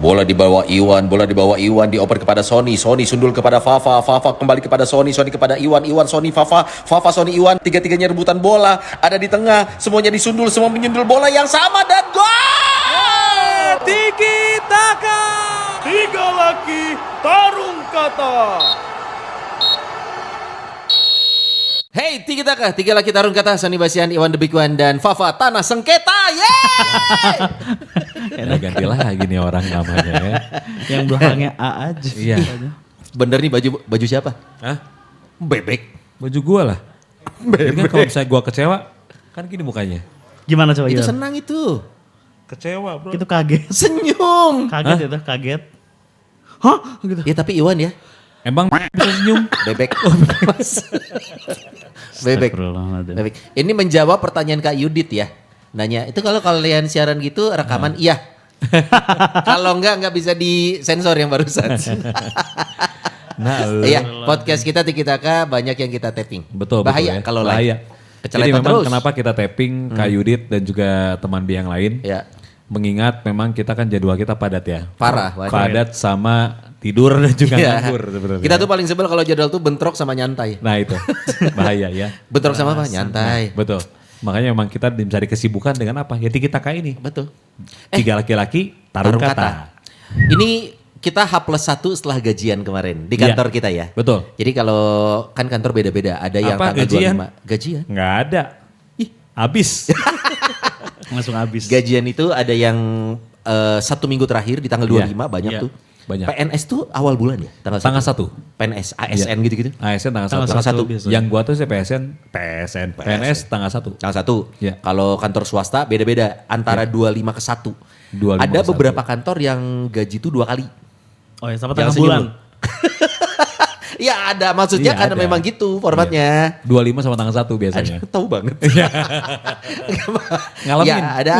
Bola dibawa Iwan dioper kepada Sony sundul kepada Fafa kembali kepada Sony kepada Iwan Sony Fafa Sony Iwan, tiga-tiganya rebutan bola, ada di tengah, semuanya disundul, semua menyundul bola yang sama dan gol! Tiki Taka, 3 laki tarung kata. Hey, Tiki Taka, 3 laki tarung kata, Sony Basian, Iwan The Big One, dan Fafa Tanah Sengketa, yeay! Ya ganti lagi nih orang namanya ya. Yang belakangnya A aja. Iya. Bener nih baju siapa? Hah? Bebek. Baju gua lah. Jadi kan kalau misalnya gua kecewa, kan gini mukanya. Gimana coba Itu Iwan? senang itu. Kecewa bro. Itu kaget. Senyum. Kaget itu, kaget. Hah? Gitu. Ya tapi Iwan ya, Emang bisa senyum? bebek. Bebek. Astagfirullahaladzim. Bebek. Ini menjawab pertanyaan Kak Yudit ya. Nanya, itu kalau kalian siaran gitu rekaman iya. Kalau enggak bisa disensor yang barusan. Nah, Iya, podcast kita Tiki Taka banyak yang kita tapping. betul. Bahaya ya. kalau bahaya. live. Jadi Keceletot memang terus. kenapa kita tapping Kak Yudit dan juga teman biang lain. Ya, Mengingat memang kita kan jadwal kita padat ya. parah. Padat sama tidur dan juga Iya. nganggur sebenarnya. Kita tuh paling sebel kalau jadwal tuh bentrok sama nyantai. Nah itu bahaya ya. Bentrok sama apa? Nyantai. Betul. Makanya memang kita mencari kesibukan dengan apa? Ya Tiki Taka ini. Betul. 3 laki-laki tarung kata. Ini kita H+1 setelah gajian kemarin di kantor kita ya. Betul. Jadi kalau kan kantor beda-beda, ada yang Apa, tanggal gajian? 25. Gajian? Nggak ada. Ih, habis. Langsung habis. Gajian itu ada yang 1 minggu terakhir di tanggal 25 banyak Iya. tuh. Banyak. PNS tuh awal bulan ya? Tanggal 1. PNS, ASN gitu-gitu. ASN tanggal 1. Tanggal 1. biasanya. Yang gua tuh sih PNS tanggal 1. Tanggal 1. Iya. Kalau kantor swasta beda-beda antara 25 ke 1. 25 Ada ke 1. beberapa kantor yang gaji tuh 2 kali. Oh ya, sama Jangan tengah bulan. senyum. Iya ada, maksudnya Iya, karena ada. memang gitu formatnya. 25 sama tanggal 1 biasanya. Tahu banget. Ngalamin. Ya ada.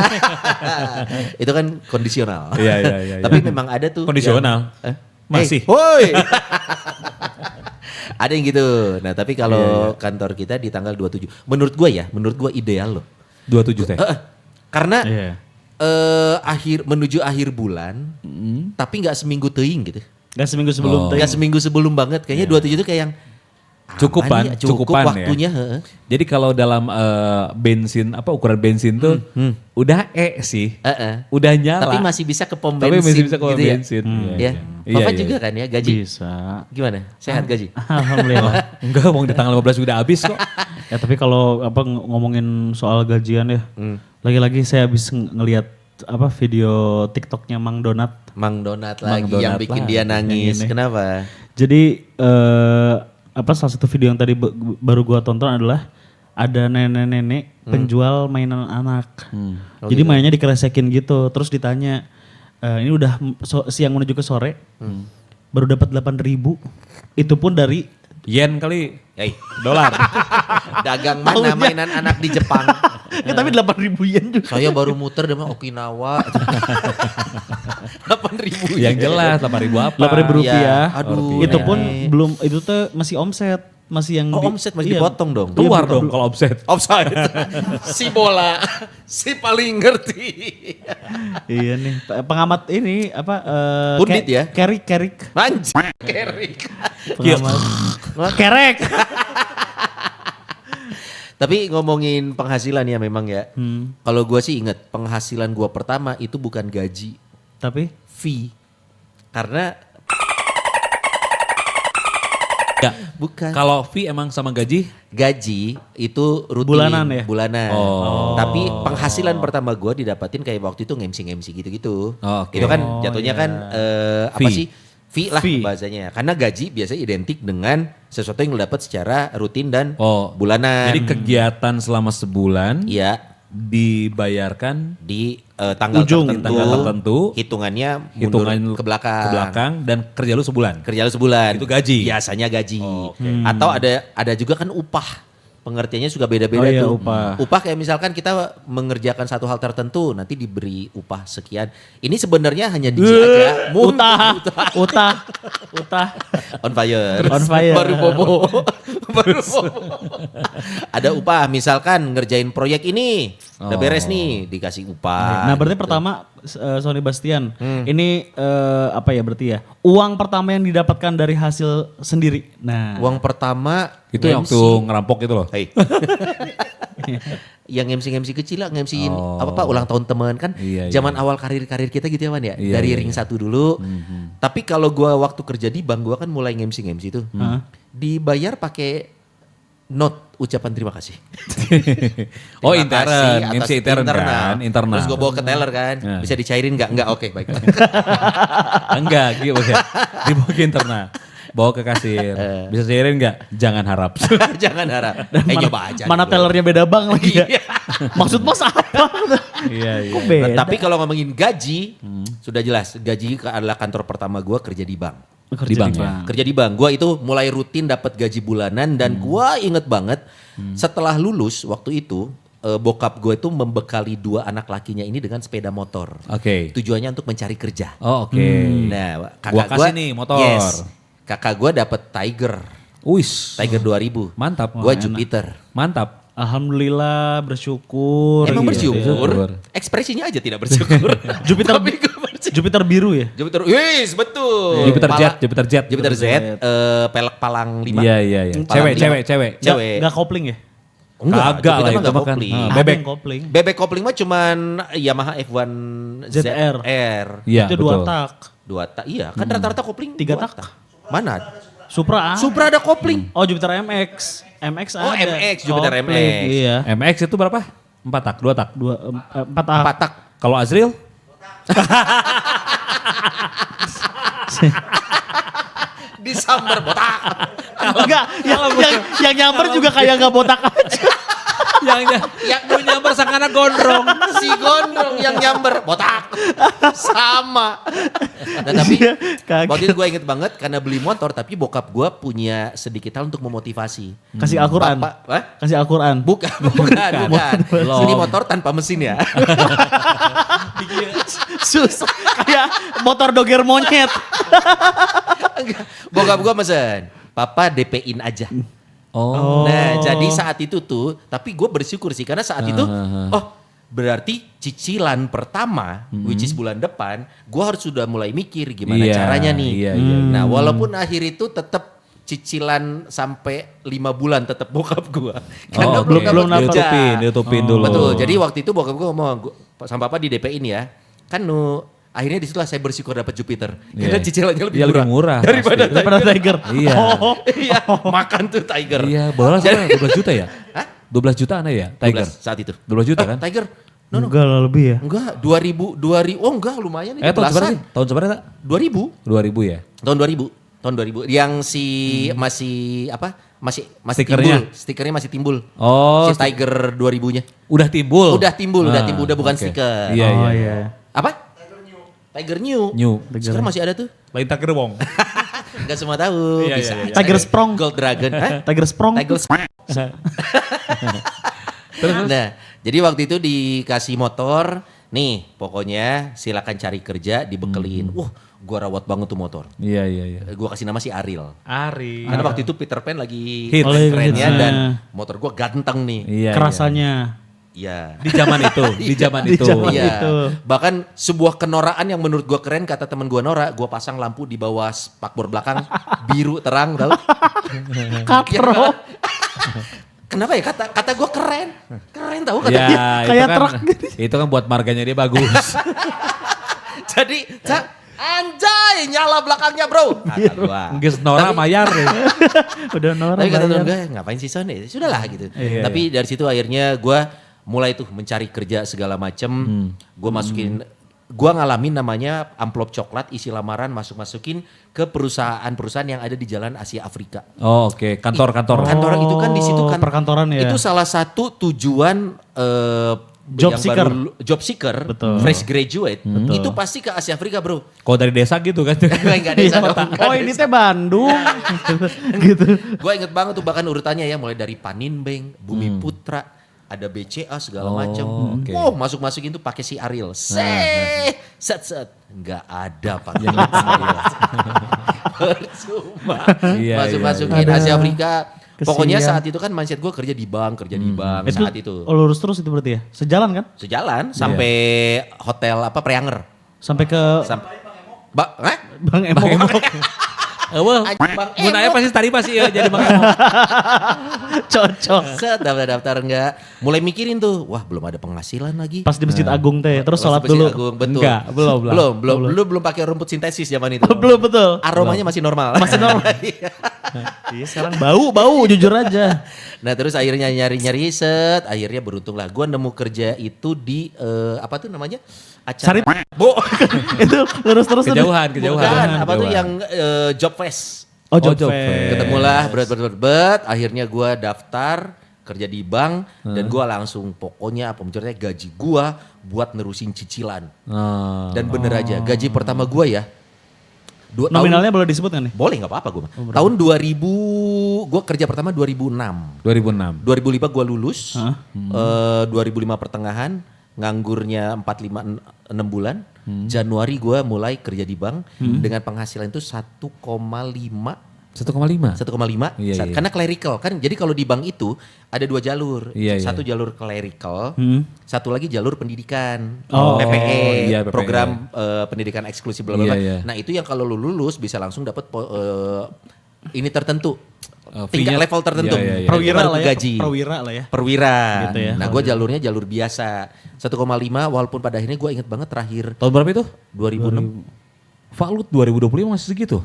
Itu kan kondisional. Iya. Tapi memang ada tuh. Kondisional? Yang, Masih? Woi. Ada yang gitu. Nah tapi kalau kantor kita di tanggal 27. Menurut gua ideal loh. 27 teh. Karena Iya. menuju akhir bulan, tapi nggak seminggu teuing gitu. Gak seminggu sebelum Oh. tuh. Nggak seminggu sebelum banget. Kayaknya 27 itu kayak yang Cukupan, aman ya, cukup cukupan ya. waktunya. Heeh. Jadi kalau dalam bensin, ukuran bensin tuh udah sih. Heeh. Udah nyala. Tapi masih bisa ke pom bensin. Tapi masih bisa ke pom gitu ya? bensin. Ya. Iya, Bapak iya. juga kan ya gaji. Bisa. Gimana? Sehat gaji? Alhamdulillah. Enggak, mau di tanggal 15 udah habis kok. Ya tapi kalau ngomongin soal gajian ya. Lagi-lagi saya habis ngelihat video TikToknya Mang Donat. Mang Donat Mang lagi Donat yang bikin lagi, dia nangis. yang ini. Kenapa? Jadi salah satu video yang tadi baru gua tonton adalah ada nenek-nenek penjual mainan anak. Oh, Jadi gitu. mainnya dikeresekin gitu, terus ditanya ini udah siang menuju ke sore, baru dapat 8.000. Itu pun dari Yen kali. Hei, Dolar. dagang mana mainan anak di Jepang? tapi 8.000 yen juga. Saya baru muter dengan Okinawa. 8.000 Yang jelas 8.000 apa? 8.000 rupiah. Ya, aduh, Itu pun nenek. belum, itu tuh masih omset, masih yang Omset masih dipotong dong. Keluar dong kalau offset. Offside. Si bola, si paling ngerti. Iya nih, pengamat ini Pundit ya? Kerik. Anjir, Kerik. Pengamat. Kerek. Tapi ngomongin penghasilan ya memang ya. Kalau gua sih inget penghasilan gua pertama itu bukan gaji, Tapi fee. Karena Ya. bukan Kalau fee emang sama gaji? gaji itu rutin Bulanan ya? Bulanan. Oh. Tapi penghasilan pertama gua didapatin kayak waktu itu ngemsi gitu-gitu. Oh, oke. Itu kan Oh, jatuhnya iya. kan apa Fee. sih? Fee lah Fee. bahasanya. Karena gaji biasanya identik dengan sesuatu yang lo dapat secara rutin dan Oh. bulanan. Jadi kegiatan selama sebulan Iya, dibayarkan di tanggal Ujung. tertentu, Tanggal tertentu, hitungannya mundur hitungan ke belakang. ke belakang dan kerja lu sebulan. Kerja lu sebulan. Itu gaji? Biasanya gaji. Oh, oke. Atau ada juga kan upah. Pengertiannya juga beda-beda Oh iya, tuh. upah. Upah kayak misalkan kita mengerjakan satu hal tertentu, nanti diberi upah sekian. Ini sebenarnya hanya aja. Utah. On fire. On fire. Baru bobo. Baru ada upah, misalkan ngerjain proyek ini, udah beres nih, dikasih upah. Nah berarti gitu. pertama Sony Bastian, ini apa ya berarti ya? Uang pertama yang didapatkan dari hasil sendiri. Nah, Uang pertama Itu yang MC. waktu ngerampok itu loh. Hei. Yang MC kecil lah, MC-in apa ulang tahun teman kan. Iya, Zaman iya. awal karir kita gitu ya Man ya. Iya, Dari iya, ring iya. 1 dulu. Tapi kalau gua waktu kerja di bank gua kan mulai MC itu. Dibayar pakai note ucapan terima kasih. Oh Terima intern, kasih atas MC intern kan, internal. Terus gue bawa ke teller kan, Ya. bisa dicairin nggak? Nggak, oke baik. Enggak gitu ya. Dibawa ke internal. Bawa ke kasir. Bisa cairin enggak? Jangan harap. Jangan harap. Coba aja. mana gitu. tellernya beda bank lagi ya? Iya. Maksud mas apa? Iya, iya. Kok beda? Nah, tapi kalau ngomongin gaji, sudah jelas. Gaji adalah kantor pertama gue kerja di bank. Kerja Di bank ya? Kerja di bank. Gue itu mulai rutin dapat gaji bulanan dan gue inget banget setelah lulus waktu itu bokap gue itu membekali 2 anak lakinya ini dengan sepeda motor. Oke. Tujuannya untuk mencari kerja. Oh oke. Nah, Gua kasih nih motor. Yes. Kakak gue dapet Tiger. Wis. Tiger 2000. Mantap. Gue Jupiter. Mantap. Alhamdulillah bersyukur. Emang Iya, bersyukur. bersyukur. Ekspresinya aja tidak bersyukur. Jupiter Tapi gua bersyukur. Jupiter biru ya? Jupiter, wis betul. Jupiter Pala- Jet, Jupiter Jet. Jupiter Z, pelek palang 5. Iya iya iya. Palang Cewek. lima. Nggak- Cewek. nggak kopling ya? Enggak, Kagak Jupiter lah mah itu nggak makan. kopling. Ah, Ada bebek. yang kopling. Bebek kopling mah cuman Yamaha F1 ZR. ZR. Iya Itu betul. 2 tak. 2 tak. Iya, kan rata-rata kopling 3 2 tak. Mana? Supra. Supra ada kopling. Oh Jupiter MX. MX Oh, ada. MX, Jupiter Kopling, MX. Iya. MX itu berapa? 4 tak, 2 tak. 4 tak. 4 tak. Kalau Azril? Disambar botak. Enggak, yang nyamper juga kayak nggak botak aja. yang lu nyamper sangkana gondrong. Si gondrong yang nyamber botak. Sama. Nah, tapi Kaget. waktu itu gue inget banget karena beli motor tapi bokap gue punya sedikit hal untuk memotivasi. Kasih Al-Quran. Hah? Kasih Al-Quran. Bukan. Belum. Ini motor tanpa mesin ya. Susah. Kayak motor doger monyet. Bokap gue mesen, papa DP-in aja. Oh. Nah jadi saat itu tuh, tapi gue bersyukur sih karena saat itu, berarti cicilan pertama, which is bulan depan, gue harus sudah mulai mikir gimana Iya, caranya nih. iya, iya. Nah walaupun akhir itu tetap cicilan sampai 5 bulan tetap bokap gue. Oh, belum dapat ditutupin dulu. Betul, jadi waktu itu bokap gue ngomong, sama papa di DP-in ya, kan akhirnya disitulah saya bersyukur dapat Jupiter. Karena Iya. cicilannya lebih Iya, murah. lebih murah, Daripada pasti. Daripada Tiger. Iya. Oh. Iya, makan tuh Tiger. Iya, bola sekarang 12 juta ya? Hah? 12 juta ada ya, Tiger? 12 saat itu. 12 juta kan? Tiger. No, no. Enggak lah lebih ya. Enggak, 2000, oh enggak lumayan ini Tahun seberapa belasan. sih? Tahun seberapa tak? 2000. 2000 ya? Tahun 2000. Yang si masih apa? Masih Stikernya? timbul. Stikernya masih timbul. Oh, Si Tiger 2000-nya. udah timbul? Udah timbul, Ah, udah bukan oke. stiker. Iya, Oh iya. iya. Apa? Tiger New. New. Sekarang masih ada tuh. Lain Tiger Wong. Enggak semua tahu. Iya, Bisa. iya, iya. Tiger Sprong. Gold Dragon. Hah? Tiger Sprong. Tiger Nah, jadi waktu itu dikasih motor, nih pokoknya silakan cari kerja, dibekelin. Gua rawat banget tuh motor. Iya, iya, iya. Gua kasih nama si Ariel. Ari. Karena waktu itu Peter Pan lagi Hits. keren-kerennya Hits. dan motor gua ganteng nih. Iya, Kerasanya. Iya. Di zaman itu, di zaman Di itu. zaman Iya. itu. Bahkan sebuah kenoraan yang menurut gua keren kata teman gua Nora, gua pasang lampu di bawah spakbor belakang biru terang tahu. Katro. Kenapa ya kata gua keren? Keren tahu kata Ya, dia. itu kayak kan, truk. itu kan buat marganya dia bagus. Jadi, anjay nyala belakangnya, Bro. Kata gua. Nggak Nora Tapi- mayar ya. Udah Nora Tapi kata bayar. temen gue, ngapain sih Son? Ya, sudahlah gitu. Iya, Tapi dari situ akhirnya gue mulai tuh mencari kerja segala macem. Gue masukin, gue ngalamin namanya amplop coklat isi lamaran masuk-masukin ke perusahaan-perusahaan yang ada di Jalan Asia Afrika. Oh, oke, kantor-kantor. Kantor itu kan di situ kan. perkantoran ya. Itu salah satu tujuan Job yang seeker. job seeker, Betul. fresh graduate. Itu pasti ke Asia Afrika, Bro. Kalau dari desa gitu kan. Enggak desa dong. Oh ini teh Bandung. gitu. Gue inget banget tuh bahkan urutannya ya mulai dari Paninbank, Bumi Putra, ada BCA segala macam. oke. Wow, masuk-masukin tuh pakai si Ariel. Set. Enggak ada Pak. Percuma. Iya, Masuk-masukin iya. Asia Afrika. Pokoknya Kesian. saat itu kan mindset gue kerja di bank saat itu. Lurus terus itu berarti ya? Sejalan kan? Sejalan sampai hotel Preanger. Sampai ke Sampai Bang Emo. Wah, Bang mun aya pasti tadi pasti ya jadi Bang Emo. Cocok. Set daftar enggak. Mulai mikirin tuh, wah belum ada penghasilan lagi. Pas di Masjid Agung teh, terus Pas sholat di Masjid dulu. Agung, betul. Enggak, Belum pakai rumput sintesis zaman itu. Belum betul. Aromanya masih normal. Masih normal. Iya sekarang bau jujur aja. Nah terus akhirnya nyari set, akhirnya beruntung lah. Gue nemu kerja itu di apa tuh namanya? Acara. Sari itu lurus terus tuh. Kejauhan. Bukan, apa tuh yang job fest. Oh, job job fair. fair. Ketemulah berat. Akhirnya gue daftar kerja di bank dan gue langsung pokoknya apa menceritakan gaji gue buat nerusin cicilan. Dan bener aja gaji pertama gue ya. Nominalnya boleh disebut kan nih? Boleh gak apa-apa gue. Tahun 2000, gue kerja pertama 2006. 2005 gue lulus, 2005 pertengahan, nganggurnya 4-5-6 bulan. Januari gue mulai kerja di bank dengan penghasilan itu 1,5. 1,5. Iya. Karena clerical kan, jadi kalau di bank itu ada 2 jalur. Iya. Satu jalur clerical, satu lagi jalur pendidikan, Oh. PPE, Iya, PPE. program pendidikan eksklusif bla bla bla. Iya. Nah itu yang kalau lu lulus bisa langsung dapat ini tertentu. fee-nya. Tingkat level tertentu. Iya. Perwira Baru lah ya. gaji. Perwira lah ya. Perwira. Gitu ya. Nah gue jalurnya jalur biasa. 1,5 walaupun pada akhirnya gue inget banget terakhir Tahun berapa itu? 2006. Valut 2025 masih segitu.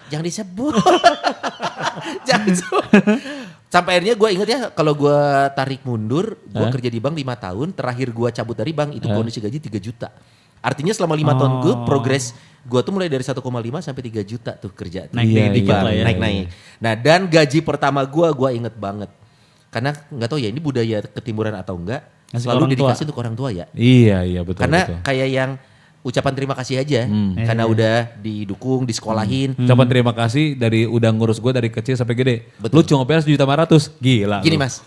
Jangan disebut. Jangan disebut. Sampai akhirnya gue inget ya kalau gue tarik mundur, gue kerja di bank 5 tahun, terakhir gue cabut dari bank itu kondisi gaji 3 juta. Artinya selama 5 tahun gue progres, gue tuh mulai dari 1,5 sampai 3 juta tuh kerja. Naik Iya, dikit Bang, lah ya. naik-naik. Nah dan gaji pertama gue inget banget. Karena gak tahu ya ini budaya ketimuran atau enggak, Ngasih ke selalu orang tua. dedikasi untuk orang tua ya. Iya betul. Karena betul. kayak yang ucapan terima kasih aja, karena udah didukung, disekolahin. Ucapan terima kasih dari udah ngurus gue dari kecil sampai gede. Betul. Lu cuma bayar 1.500.000. Gila. Gini lu. mas,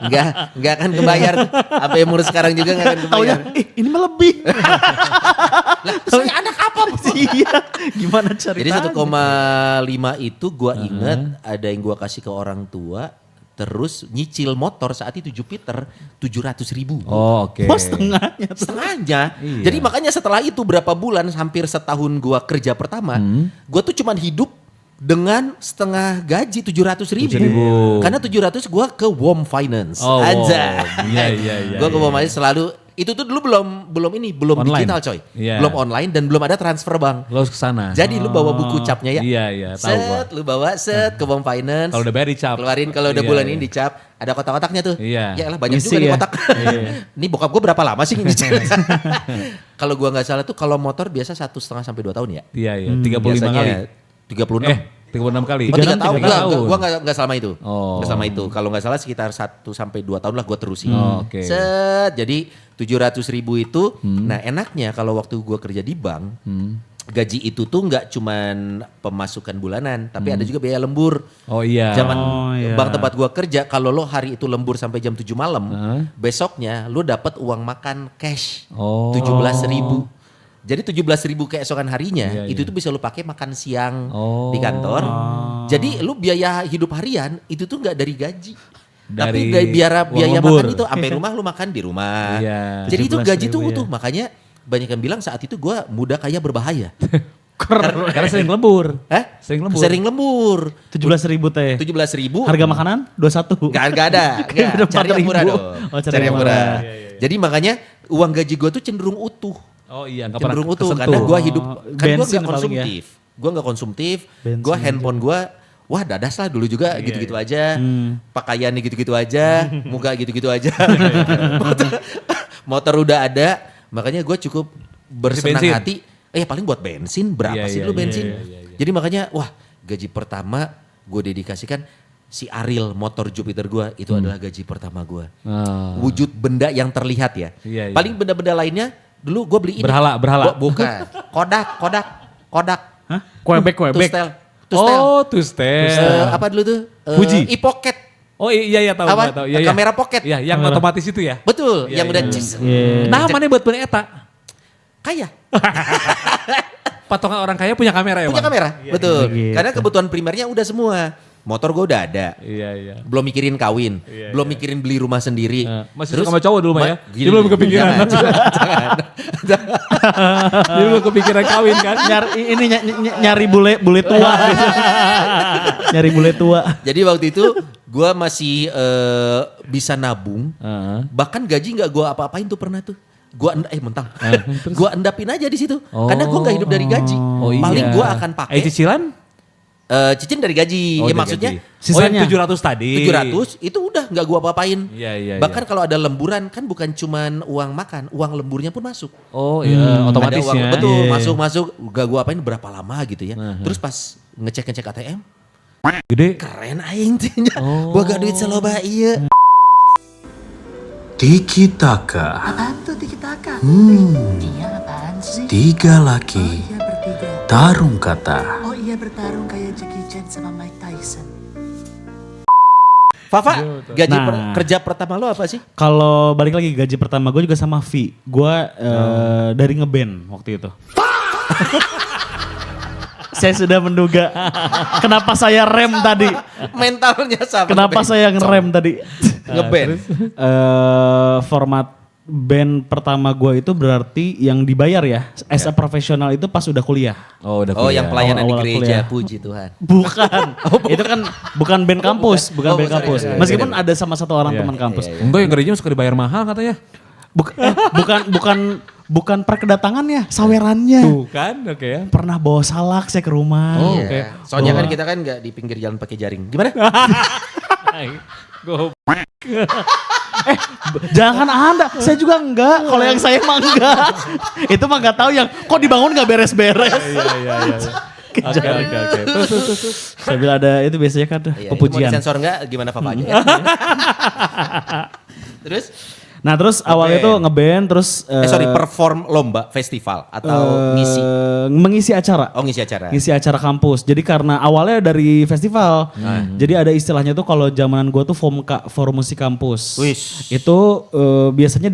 nggak akan kebayar. Apa yang ngurus sekarang juga nggak akan kebayar. Ini mah lebih. Lah, saya anak apa? Iya. Gimana ceritanya? Jadi 1,5 itu gua inget ada yang gua kasih ke orang tua. Terus nyicil motor saat itu Jupiter 700.000. Oh oke. Oh, setengahnya tuh. Setengahnya. Iya. Jadi makanya setelah itu berapa bulan hampir setahun gua kerja pertama. Gua tuh cuman hidup dengan setengah gaji 700.000. Karena 700 gua ke Wom Finance. Oh, Anjay. Iya. Gua ke Wom Finance selalu. Itu tuh dulu belum Online. digital coy. Iya. Belum online dan belum ada transfer bank. Lo harus kesana. Jadi lu bawa buku capnya ya. Iya tahu gua. Set, lu bawa ke Wom Finance. Kalau udah bayar dicap. Keluarin kalau udah Iya, bulan iya. ini dicap. Ada kotak-kotaknya tuh. Iya. Ya lah banyak Isi juga nih ya. kotak. Ini bokap gue berapa lama sih nyicil? Kalau gua nggak salah tuh kalau motor biasa 1,5 sampai 2 tahun ya. Iya 35 kali. Biasanya 36. 36 kali. Oh 3 tahun? Tiga Gue nggak selama itu. Oh. Nggak selama itu. Kalau nggak salah sekitar 1 sampai 2 tahun lah gue terusin. Oh, oke. Set, jadi 700.000 itu. Nah enaknya kalau waktu gue kerja di bank, gaji itu tuh nggak cuman pemasukan bulanan, tapi ada juga biaya lembur. Oh iya. Zaman iya. bank tempat gua kerja, kalau lo hari itu lembur sampai jam 7 malam, besoknya lo dapat uang makan cash Oh. 17.000. Jadi 17.000 keesokan harinya, Iya, itu tuh bisa lo pakai makan siang Oh. di kantor. Jadi lo biaya hidup harian itu tuh nggak dari gaji. Tapi Dari biaya uang makan lembur. itu sampai rumah lo makan di rumah. Iya. Jadi itu gaji tuh 17.000 utuh. Makanya banyak yang bilang saat itu gua muda kaya berbahaya. Karena sering lembur. Hah? Sering lembur. Sering lembur. 17.000 teh. 17.000. Harga makanan 21. Nggak ada. Nggak. Udah Cari yang murah 4.000. dong. Oh, Cari yang murah. Jadi makanya uang gaji gue tuh cenderung utuh. Oh iya, nggak pernah Cenderung utuh. kesentuh. Karena gue hidup, kan gue Bensin nggak paling ya. konsumtif. Gue nggak konsumtif. Bensin Gue handphone gue, wah dadas lah dulu juga gitu-gitu aja. Pakaian gitu-gitu aja. Muka gitu-gitu aja. motor udah ada. Makanya gue cukup bersenang bensin. hati. Paling buat bensin, berapa Iya, sih iya, lu bensin? iya. Jadi makanya, wah gaji pertama gue dedikasikan si Ariel motor Jupiter gue itu adalah gaji pertama gue. Ah. Wujud benda yang terlihat ya. Iya, iya. Paling benda-benda lainnya dulu gue beli ini. Berhala. Bukan. Kodak. Hah? Quebec. Tustel. Oh, Tustel. Apa dulu tuh? Fuji. E-Pocket. Oh iya tahu. Apa? Tahu. Iya, Kamera pocket. Iya, yang Kamera. otomatis itu ya. Betul. Iya, yang udah iya. cis. Iya. Nah, mana buat beli eta? Kaya. patokan orang kaya punya kamera ya, Punya Bang? kamera, betul. Iya. Karena kebutuhan primernya udah semua. Motor gue udah ada. Iya. Belum mikirin kawin, belum mikirin beli rumah sendiri. Masih suka sama cowok dulu, Mbak ya? Gini, Dia belum kepikiran. jangan. Dia belum kepikiran kawin kan? Nyari bule tua. Nyari bule tua. Jadi waktu itu gue masih bisa nabung. Bahkan gaji nggak gue apa-apain tuh pernah tuh. Mentang. Gue endapin aja di situ. Karena gue nggak hidup dari gaji. Paling gue akan pakai. Cicilan? Cicin dari gaji. Oh, Ya dari maksudnya gaji. Sisanya? Yang 700 tadi. 700 itu udah nggak gue apa-apain. Iya. Bahkan kalau ada lemburan kan bukan cuman uang makan, uang lemburnya pun masuk. Oh iya, otomatis Ada uang, ya. betul, Iya. masuk. Gak gue apain berapa lama gitu ya. Terus pas ngecek ATM, Gede. keren aing teh. Oh. Boga duit seloba iya. Tiki Taka. Apaan tuh Tiki Taka? Iya apaan sih? 3 laki Iya bertiga. tarung kata. Oh iya bertarung kayak Jackie Chan sama Mike Tyson. Fafa, gaji Nah. kerja pertama lo apa sih? Kalau balik lagi gaji pertama gue juga sama V. Gue dari ngeband waktu itu. Saya sudah menduga kenapa saya rem tadi. Mentalnya sama. Kenapa saya ngerem tadi? ngeband? Format band pertama gue itu berarti yang dibayar ya. As a profesional itu pas udah kuliah. Oh udah Oh, yang pelayanan di Awal-awal gereja, kuliah. puji Tuhan. Bukan. Itu kan bukan band kampus, bukan Oh, band sorry, kampus. sorry. Meskipun ada sama satu orang teman kampus. Enggak yang gerejanya suka dibayar mahal katanya. Bukan perkedatangannya, sawerannya. Tuh kan, oke ya. Pernah bawa salak saya ke rumah. Oh, Iya. oke. Soalnya kan kita kan nggak di pinggir jalan pakai jaring. Gimana? Jangan Anda, saya juga enggak. Kalau yang saya mah enggak. Itu mah enggak tahu yang kok dibangun enggak beres-beres. Iya. Oke. Terus. Saya bilang ada itu biasanya kan Iya, itu mau pepujian. disensor nggak? Gimana Fafanya? Terus? Nah terus awalnya tuh ngeband terus Perform lomba, festival atau ngisi? mengisi acara. Oh, ngisi acara. Ngisi acara kampus. Jadi karena awalnya dari festival. Jadi ada istilahnya tuh kalau zamanan gue tuh FOMKA, Forum Musik Kampus. Wis. Itu biasanya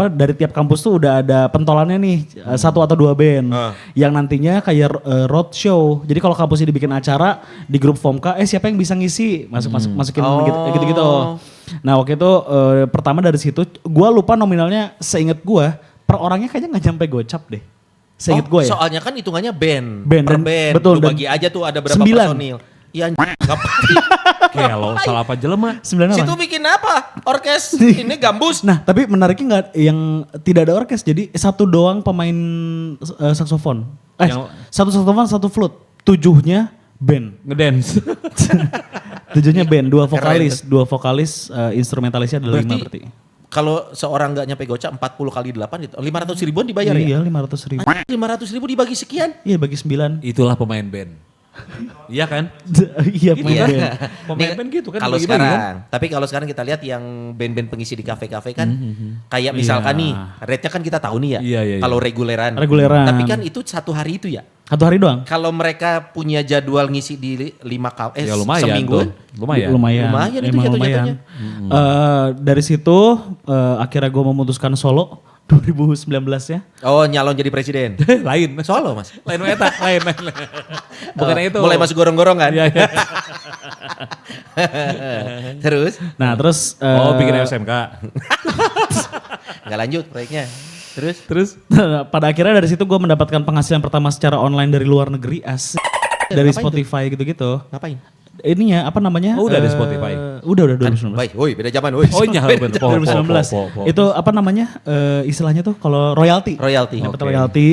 dari tiap kampus tuh udah ada pentolannya nih, 1 atau 2 band. Yang nantinya kayak road show. Jadi kalau kampus ini bikin acara di grup FOMKA, siapa yang bisa ngisi? Masukin gitu-gitu. Nah waktu itu pertama dari situ gue lupa nominalnya, seinget gue per orangnya kayaknya nggak nyampe gocap deh. Seinget gue ya. Soalnya kan hitungannya band. Band, Per dan- band. betul, Lu dan bagi aja tuh ada berapa 9. personil. Iya ngapain? Kayak lo salah apa jelema. 9 apa? Situ bikin apa? Orkes. Ini gambus. Nah tapi menariknya nggak yang tidak ada orkes, jadi satu doang pemain saksofon. Satu saksofon, satu flute. 7-nya band. Ngedance. 7-nya band, 2 vokalis, instrumentalisnya ada 5 Berarti berarti. kalau seorang nggak nyampe gocap 40 kali 8 itu 500 ribuan dibayar ya? Iya 500 ribu. 500 ribu dibagi sekian. Iya bagi 9. Itulah pemain band. Iya kan? Iya pemain Iya. band. Pemain Nih, band gitu kan. Kalau bagi-bagi kan? sekarang, tapi kalau sekarang kita lihat yang band-band pengisi di kafe-kafe kan, kayak misalkan nih, rate-nya kan kita tahu nih ya. Iya. Kalau reguleran. Reguleran. Tapi kan itu 1 hari itu ya. 1 hari doang? Kalau mereka punya jadwal ngisi di 5 Ya lumayan seminggu. tuh. Lumayan. Lumayan itu Emang jatuh-jatuhnya. Dari situ akhirnya gue memutuskan solo 2019 ya. Oh, nyalon jadi presiden. Lain. Solo mas. Lain eta, lain. Bukan itu. Mulai masuk gorong-gorong kan. Iya. Terus Nah terus Bikin SMK. nggak lanjut proyeknya. Terus? pada akhirnya dari situ gue mendapatkan penghasilan pertama secara online dari luar negeri dari Ngapain Spotify gitu-gitu. Ngapain? Ininya apa namanya? Oh, udah ada Spotify? Udah Kan, 2019. baik, woi beda zaman, woi. Oh iya, bener. 2019. Itu apa namanya? Istilahnya tuh kalau royalti. Royalti. Dapat royalti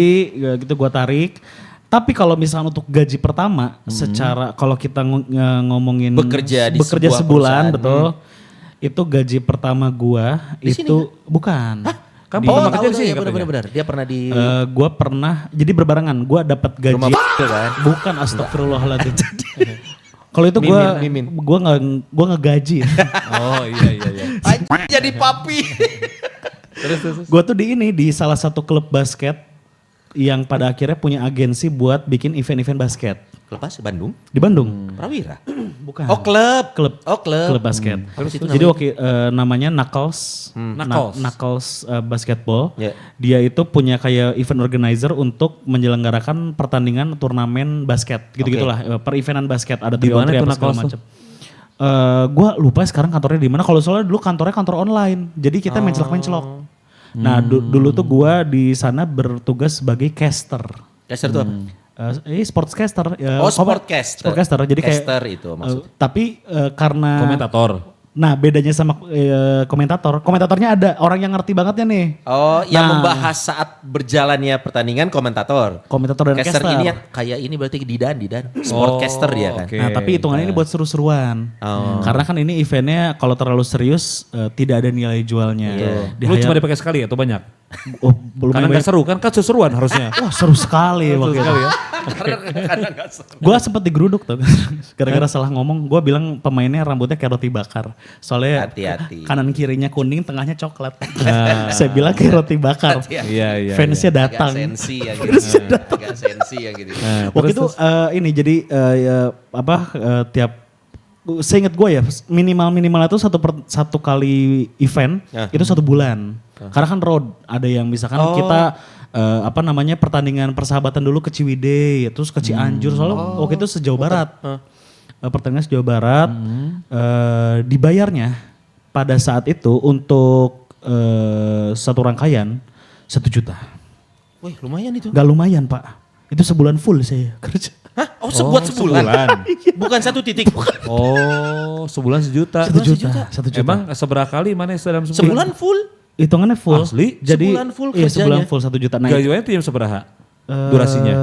gitu gue tarik. Tapi kalau misalnya untuk gaji pertama secara kalau kita ngomongin Bekerja di sebuah sebulan perusahaan. betul. Itu gaji pertama gua Di itu sini bukan. Kan Oh, pertama tahu kerja di sini ya katanya. benar-benar. Dia pernah di Gua pernah jadi berbarengan. Gua dapat gaji. rumah itu kan. Bukan astagfirullahaladzim. Kalau itu gua Mimin. gua ngegaji. Oh iya. Anjing, jadi papi. Terus. Gua tuh di salah satu klub basket yang pada akhirnya punya agensi buat bikin event-event basket. Lepas Bandung, Di Bandung. Prawira. Bukan. Oh klub. Klub. Oh klub. Klub basket. Terus itu Jadi namanya Knuckles. Knuckles. Knuckles Basketball. Ya. Dia itu punya kayak event organizer untuk menyelenggarakan pertandingan turnamen basket. Gitu-gitulah. Per eventan basket ada Di mana 3-on-3 itu apa segala Knuckles macam. Gue lupa sekarang kantornya di mana. Kalau soalnya dulu kantornya kantor online. Jadi kita mencelok-mencelok. Nah dulu tuh gue di sana bertugas sebagai caster. Caster itu apa? Sportscaster. Oh, sportcaster. Sportcaster. Jadi kayak Caster itu maksudnya. tapi karena Komentator. Nah bedanya sama komentatornya ada orang yang ngerti bangetnya nih. Oh, yang Nah. membahas saat berjalannya pertandingan komentator. Komentator dan caster. ini yang kayak ini berarti Didan. Sportcaster dia kan. oke. Nah tapi hitungannya ini buat seru-seruan. Oh. Karena kan ini eventnya kalau terlalu serius tidak ada nilai jualnya. Iya. Lu cuma dipakai sekali atau banyak? Oh, belum Karena banyak. gak seru kan seru-seruan harusnya. Wah seru sekali waktu itu. ya. Gue sempet digeruduk tuh. Gara-gara salah ngomong. Gue bilang pemainnya rambutnya kayak roti bakar. Soalnya Hati-hati. kanan kirinya kuning, tengahnya coklat. Saya bilang kayak roti bakar. Iya, iya. Fansnya Agak datang. sensi ya gitu. Agak sensi ya gitu. Waktu itu ini jadi tiap seingat gue ya minimal itu satu kali event itu 1 bulan. Karena kan road ada yang misalkan kita pertandingan persahabatan dulu ke Ciwidey terus ke Cianjur soalnya waktu itu sejauh barat. Pertandingan sejauh barat dibayarnya pada saat itu untuk satu rangkaian 1 juta. Wih lumayan itu. Gak lumayan Pak. Itu sebulan full saya kerja. Hah? Oh sebulan? sebulan. Bukan 1 titik. Oh, sebulan 1 juta. 1 juta. 1 juta. Emang seberapa kali mana dalam sebulan? Sebulan full? Hitungannya full. Asli? Jadi Sebulan full iya, sebulan kerjanya? full 1 juta. Nah, Gajinya itu jam seberapa? Durasinya?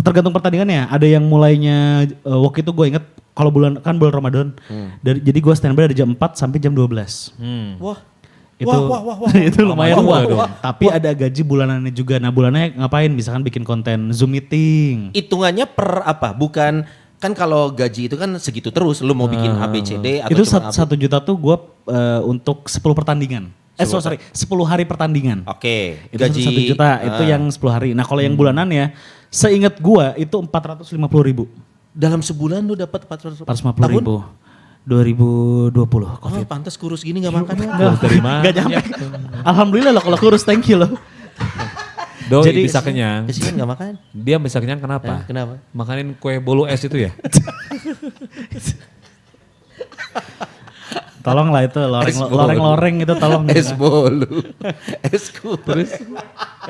Tergantung pertandingannya. Ada yang mulainya waktu itu gue inget kalau bulan Ramadan. Jadi gue standby dari jam 4 sampai jam 12. Wah. Itu Wah. itu lumayan Wah, dong. dong. Tapi ada gaji bulanannya juga. Nah, bulannya ngapain? Misalkan bikin konten Zoom meeting. Hitungannya per apa? Bukan kan kalau gaji itu kan segitu terus. Lu mau bikin ABCD atau Itu cuma 1 juta tuh gue untuk 10 pertandingan. 10 hari pertandingan. Oke, Itu gaji 1 juta, itu yang 10 hari. Nah kalau yang bulanan ya, seingat gua itu 450.000. dalam sebulan lu dapat 450 450.000. 2020 Oh, Covid. pantas kurus gini gak makan ya? Dari mana? Gak nyampe. Alhamdulillah loh kalau kurus, thank you loh. Doi Jadi- bisa kenyang. Kesian gak makan? Dia bisa kenyang kenapa? Kenapa? Makanin kue bolu es itu ya? Tolong lah itu loreng-loreng itu tolong. Es bolu. Es kue. Terus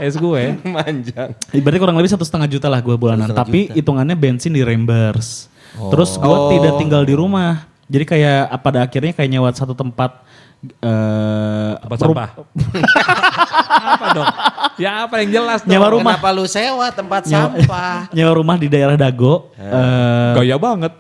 es gue. Manjang. Berarti kurang lebih 1,5 juta lah gue bulanan. 1,5 Tapi juta. hitungannya bensin di reimburse. Terus gue tidak tinggal di rumah. Jadi kayak pada akhirnya kayak nyewa satu tempat. Tempat sampah. Apa dong? Ya apa yang jelas dong? Nyewa rumah. Kenapa lu sewa tempat sampah? Nyewa rumah di daerah Dago. Gaya banget.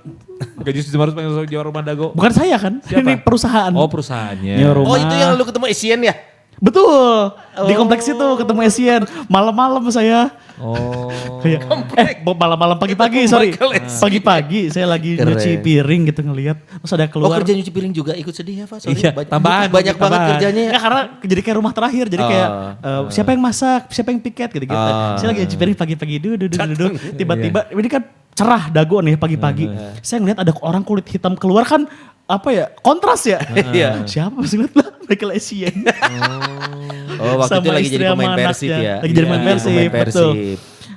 Gaji 900 pengen jual rumah dago. Bukan saya kan, ini perusahaan. Oh perusahaannya. Nyewa rumah. Oh itu yang lu ketemu Asian ya? Betul, di kompleks itu ketemu Asian. Malam-malam saya. Oh. Kayak malam-malam pagi-pagi, sorry. Michael Essien. Pagi-pagi saya lagi Keren. nyuci piring gitu ngelihat. Terus ada Oh keluar. kerja nyuci piring juga ikut sedih ya Pak? Sorry, Iya, tambahan, banyak banget tambahan. kerjanya ya. Ya karena jadi kayak rumah terakhir, jadi kayak siapa yang masak, siapa yang piket gitu-gitu. Saya lagi nyuci piring pagi-pagi, tiba-tiba ini kan cerah Dago nih pagi-pagi. Saya ngeliat ada orang kulit hitam keluar kan apa ya, kontras ya. Iya. Siapa sih ngeliat lah, Michael Essien. Oh waktu Sama itu lagi istri jadi pemain sama Persib anaknya. ya? Lagi jadi pemain Iya, Persib, betul.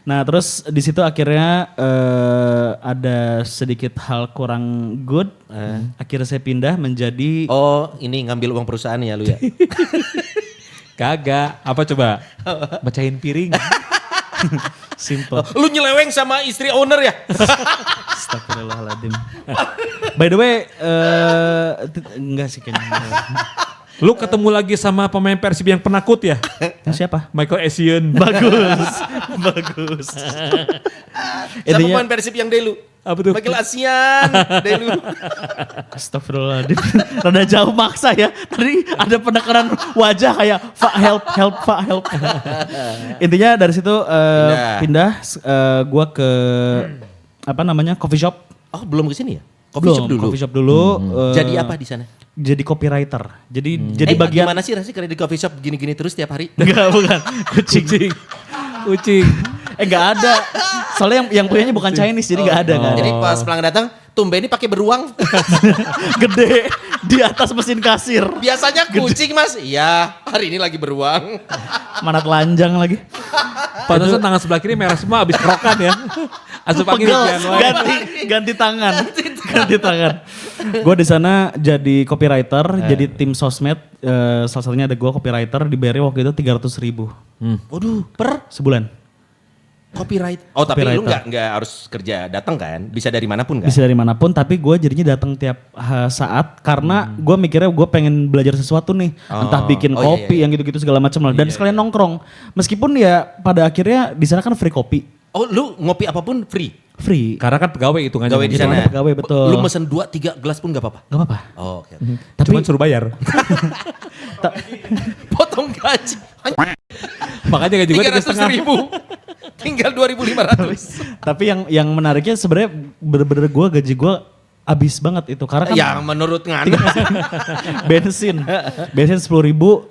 Nah terus di situ akhirnya ada sedikit hal kurang good. Akhirnya saya pindah menjadi Oh ini ngambil uang perusahaan ya lu ya? Kagak. Apa coba? Bacain piring. simple. Lu nyeleweng sama istri owner ya? Astagfirullahaladzim. By the way, enggak sih kayaknya. Lu ketemu lagi sama pemain Persib yang penakut ya? Siapa? Michael Essien. Bagus. Sama Intinya- pemain Persib yang Delu? Apa tuh? Michael Asian, Delu. Astagfirullahaladzim. Rada jauh maksa ya. Tadi ada penekanan wajah kayak Pak help. Intinya dari situ pindah gua ke coffee shop. Oh belum kesini ya? Coffee shop dulu. Jadi apa di sana? Jadi copywriter. Jadi bagian Gimana sih rasanya kalau di coffee shop gini-gini terus tiap hari? Enggak, bukan. Kucing. Ucing. Enggak ada. Soalnya yang punyanya bukan Chinese jadi nggak ada kan. Jadi pas pelanggan datang, tumben ini pakai beruang. Gede di atas mesin kasir. Biasanya kucing mas. Iya, hari ini lagi beruang. Mana telanjang lagi. Pantesan tangan sebelah kiri merah semua abis kerokan ya. Asup angin Pegel, yang lain. ganti tangan. Ganti tangan. Gue di sana jadi copywriter, jadi tim sosmed. Salah satunya ada gue copywriter, dibayarnya waktu itu 300.000 Waduh, per sebulan. copyright. Oh tapi lu Copywriter. nggak harus kerja datang kan? Bisa dari manapun kan? Bisa dari manapun, tapi gue jadinya datang tiap saat karena gue mikirnya gue pengen belajar sesuatu nih, entah bikin kopi yang gitu-gitu segala macam lah, dan sekalian nongkrong. Meskipun ya pada akhirnya di sana kan free kopi, Oh lu ngopi apapun free? free. Karena kan pegawai hitungannya. Pegawai di gitu. sana. Pegawai, betul. Lu mesen 2-3 gelas pun nggak apa-apa? Gak apa-apa. Oh, oke. Tapi Cuman suruh bayar. Potong gaji. Makanya gaji gue 300.000. Tinggal 2.500. tapi yang menariknya sebenarnya bener-bener gaji gue abis banget itu karena kan Ya menurut ngana. bensin 10.000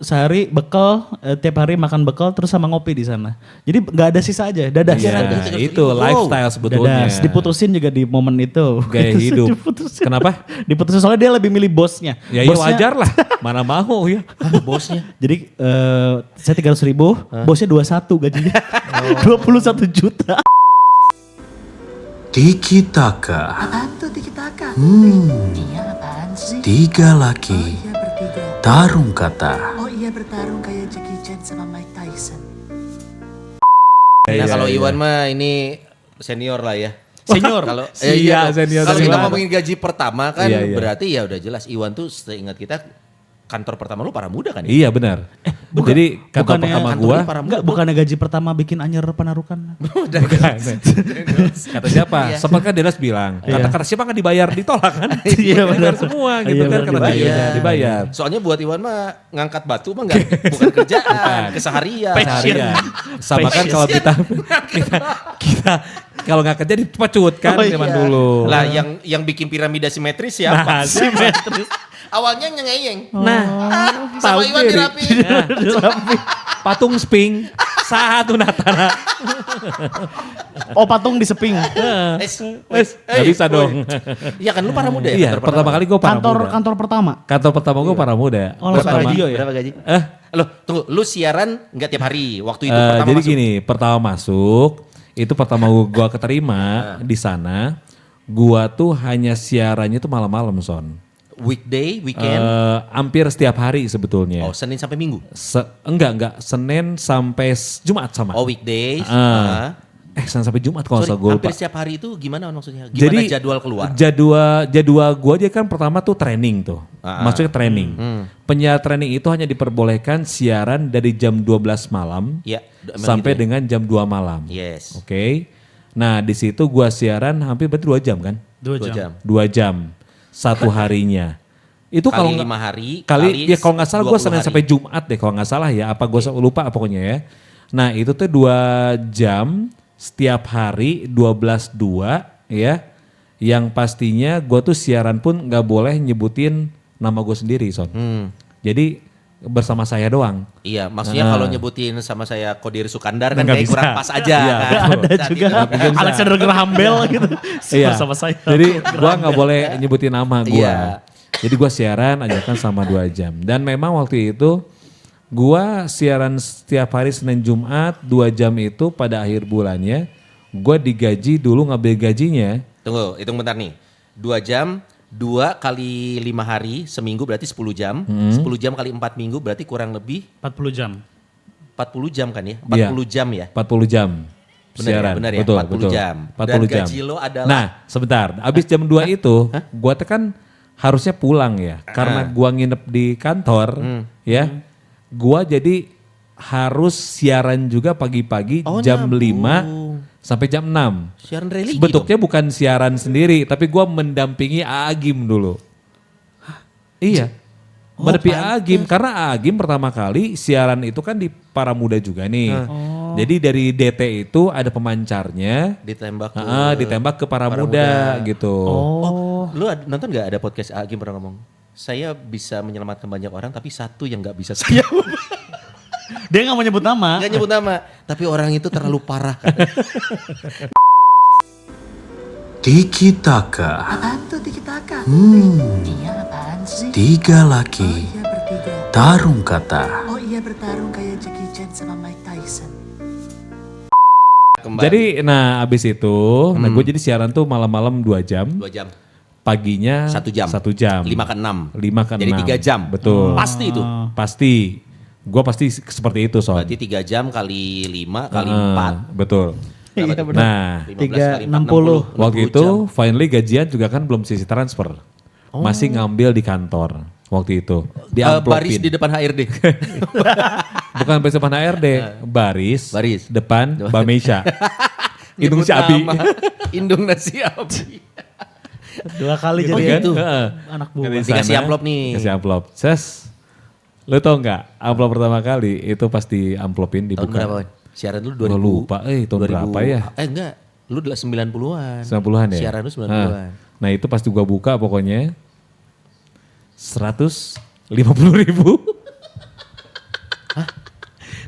sehari bekal, tiap hari makan bekal terus sama ngopi di sana. Jadi nggak ada sisa aja, dadah. Iya, itu lifestyle sebetulnya. Dadas. Diputusin juga di momen itu. Gaya hidup. Diputusin. Kenapa? Diputusin soalnya dia lebih milih bosnya. Ya iya Bosnya- wajar lah. Mana mau ya. Bosnya. Jadi saya 300.000, bosnya 21 gajinya. 21 juta. Tiki Taka. Apaan tuh tiki-taka? Iya apaan sih? Tiga Oh laki. iya bertiga. Tarung kata. Oh iya bertarung kayak Jackie Chan sama Mike Tyson. Nah kalau Iwan mah ini senior lah ya. Senior. Kalau Iya, dong. senior Kalau kita senior. ngomongin gaji pertama kan Iya, iya. berarti ya udah jelas Iwan tuh seingat kita kantor pertama lu para muda kan ya? Iya benar. Jadi kantor bukannya pertama kantor gua. lu para muda. Enggak, bukannya gaji pertama bikin anyer penarukan. Bukan. Kata siapa? Sempat kan Delas bilang. Kata siapa kan dibayar ditolak kan? Iya, Dibayar benar. semua Iya, gitu kan. benar, Kata dibayar. videonya dibayar. Soalnya buat Iwan mah ngangkat batu mah bukan kerjaan, keseharian. Seharian. Sama kan kalau kita kalau nggak kerja dipecut kan Oh, iya. zaman dulu. Lah yang bikin piramida simetris siapa? Nah, Simetris. Awalnya nyengeyeng. Nah, Sama tahu Iwan diri. dirapiin. Patung sping satu natana. Oh patung di seping. Nggak bisa dong. Iya kan lu para muda ya? Iya, kantor pertama kali gue para Kantor muda. kantor pertama. Kantor pertama gue para muda. Oh, langsung Pertama- radio ya? Berapa gaji? Loh, tunggu, lu siaran nggak tiap hari waktu itu Eh, pertama jadi masuk? gini, pertama masuk, itu pertama gua keterima di sana, gua tuh hanya siarannya tuh malam-malam, Son. Weekday, weekend, Hampir setiap hari sebetulnya. oh Senin sampai Minggu. Enggak, Senin sampai Jumat sama. Oh weekdays. Ah. Senin sampai Jumat kalau nggak Sorry, salah gua lupa. hampir setiap hari itu gimana maksudnya? Gimana jadwal keluar? Jadwal gua aja kan pertama tuh training tuh. Maksudnya training. Penyiar training itu hanya diperbolehkan siaran dari jam 12 malam Iya, emang sampai gitu ya? dengan jam 2 malam. Yes. Oke. Nah, di situ gua siaran hampir berarti 2 jam kan? 2 jam. 2 jam. Satu harinya. Itu Kali kalau 5 nggak- hari. ya kalau nggak salah gue 20 Senin hari. sampai Jumat deh kalau nggak salah ya, apa gue lupa pokoknya ya. Nah itu tuh 2 jam setiap hari 12-2 ya. Yang pastinya gue tuh siaran pun nggak boleh nyebutin nama gue sendiri Son. Jadi bersama saya doang. Iya, maksudnya kalau nyebutin sama saya Kodir Sukandar kan Nggak kayak bisa. kurang pas aja Iya, kan. betul. Ada Saat juga itu. Alexander Graham Bell gitu. Iya. Bersama saya. Jadi gua nggak boleh nyebutin nama gua. Iya. Jadi gua siaran aja kan sama 2 jam. Dan memang waktu itu gua siaran setiap hari Senin Jumat 2 jam itu pada akhir bulannya gua digaji dulu ngambil gajinya. Tunggu, hitung bentar nih. 2 jam, 2 kali 5 hari, seminggu berarti 10 jam. 10 jam kali 4 minggu berarti kurang lebih 40 jam. 40 jam kan ya? Iya. 40 jam ya? 40 jam. Bener siaran. ya, bener ya, Betul, 40 betul. jam. 40 Dan jam. gaji lo adalah- Nah, sebentar. Abis jam 2 itu, gua tuh kan harusnya pulang ya. Karena gua nginep di kantor, ya. Gua jadi harus siaran juga pagi-pagi Oh, jam nyambung. 5 sampai jam 6. Siaran religi Bentuknya bukan siaran sendiri, tapi gua mendampingi Agim dulu. Iya. Mendampingi Agim karena Agim pertama kali siaran itu kan di Para Muda juga nih. Jadi dari DT itu ada pemancarnya, ditembak ke ditembak ke Para Muda gitu. Oh, lu nonton gak ada podcast Agim pernah ngomong? Saya bisa menyelamatkan banyak orang tapi satu yang gak bisa saya. Dia nggak mau nyebut nama. Gak nyebut nama, tapi orang itu terlalu parah. Tiki Taka. Apaan tuh tiki-taka? Iya apaan sih? 3 laki Oh iya bertiga. tarung kata. Oh iya bertarung kayak Jackie Chan sama Mike Tyson. Kembali. Jadi abis itu, gue jadi siaran tuh malam-malam 2 jam. 2 jam. Paginya 1 jam. 1 jam. 5 ke 6. 5 ke 6. Jadi 3 jam. Betul. Pasti itu. Pasti. Gue pasti seperti itu Son. Berarti 3 jam kali 5 kali Ah, 4. betul. Iya tuh? benar. Nah, 15 kali 4, 360. waktu itu finally gajian juga kan belum sisi transfer. Masih ngambil di kantor waktu itu. Di baris di depan HRD. Bukan baris depan HRD, baris, depan Bameisha. Indung si Abi. Indung nasi Abi. 2 kali Oh, jadi gitu. Heeh. anak buah. Di Dikasih sana, amplop nih. Dikasih amplop. Lo tau nggak amplop pertama kali itu pasti amplopin Tahun dibuka. berapa? Siaran lu 2000. Gua lupa, tahun berapa ya? Enggak. Lu 90-an. 90-an ya? Siaran lu 90-an. Nah itu pas gua buka pokoknya 150.000.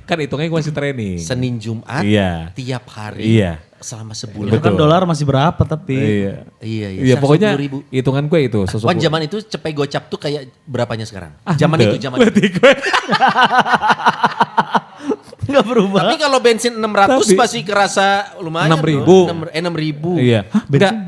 Kan hitungnya gue masih training. Senin Jumat Iya. tiap hari. Iya. Selama Itu sebulan. kan dolar masih berapa tapi. Iya. Iya, iya. Iya pokoknya 110.000. hitungan gue itu. Wan zaman itu cepet gocap tuh kayak berapanya sekarang? Zaman Ente. itu, zaman itu. Berarti gue. Enggak berubah. Tapi kalau bensin 600 Tapi- masih kerasa lumayan. 6.000. 6.000. Iya.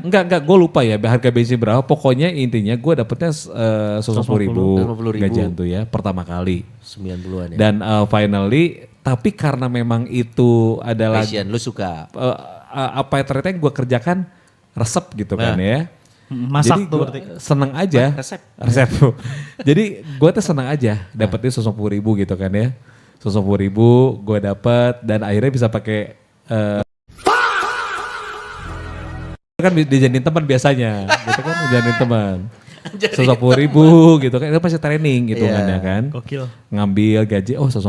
Enggak, gue lupa ya harga bensin berapa. Pokoknya intinya gue dapetnya 150.000 150.000. gajian tuh ya pertama kali. 90-an ya. Dan finally, tapi karena memang itu adalah Passion, lu suka. apa yang ternyata yang gue kerjakan resep gitu kan ya. Masak Jadi tuh gua berarti. seneng aja. Resep. Jadi gue tuh seneng aja dapetin 150.000 gitu kan ya. 150.000 gue dapet dan akhirnya bisa pakai kan dijadiin teman biasanya gitu kan dijadiin teman. 150.000 gitu kan itu pasti training gitu kan ya kan. Gokil. Ngambil gaji 150.000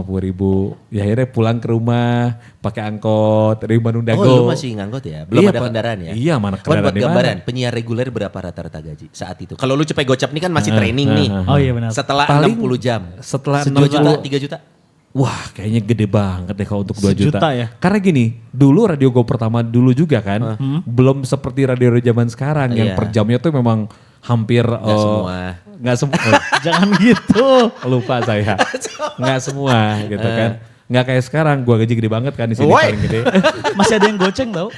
ya akhirnya pulang ke rumah pakai angkot dari Bandung Dago. Oh lu masih ngangkut ya? Belum Iya, ada Pak. kendaraan ya? Iya, mana Wan, kendaraan buat di mana? gambaran, penyiar reguler berapa rata-rata gaji saat itu? Kalau lu cepet gocap nih kan masih training nih. Oh iya benar. Setelah Paling 60 jam. setelah 2 juta, 60 3 juta? Wah kayaknya gede banget deh kalau untuk 2 juta. Sejuta ya? Karena gini, dulu radio Go pertama dulu juga kan, belum seperti radio zaman sekarang yang Iya. per jamnya tuh memang hampir Nggak semua. Nggak semua. Jangan gitu. Lupa saya. Nggak semua gitu kan. Nggak kayak sekarang, gua gaji gede banget kan di sini Woi. paling gede. Masih ada yang goceng tau?